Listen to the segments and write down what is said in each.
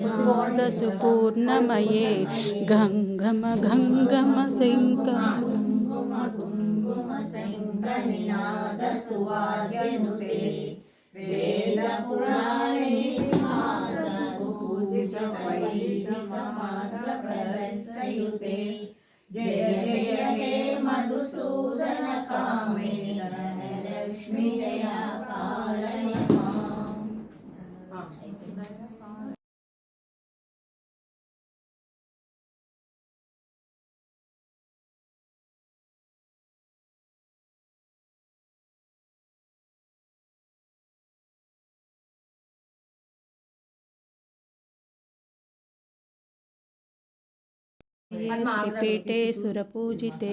నాదసు పూర్ణమయే గంగమ గంగమ శంకర నినాదసువాద్యనుతే వేద పురాణేతిహాసూజిత వైదికమార్గప్రదర్శయుతే జయ జయ హే మధుసూదన కామిని ధనలక్ష్మి జయ పాలయ మాం. श्रीपीठे सुरपूजिते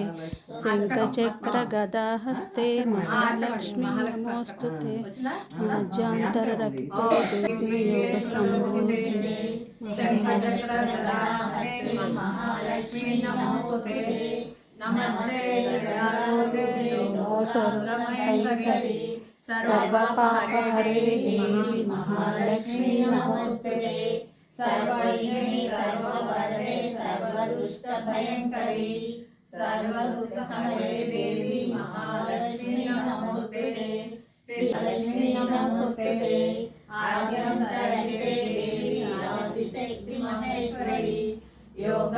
शङ्खचक्रगदाहस्ते महालक्ष्मी नमोऽस्तुते मज्जान्तररक्ते देवीयोगसम्मोहिते महालक्ष्मी नमोस्तुते नमस्ते सर्वमंगलकरी सर्वपापहरे देवी महालक्ष्मी नमोस्तुते सर्वैर्णी सर्ववरदे सर्वदुष्टभयङ्करी सर्वदुःखहरे देवी महालक्ष्मी नमोस्तुते श्रीलक्ष्मी नमोस्तुते आद्यन्तरहिते देवी आदिशक्ति महेश्वरी योग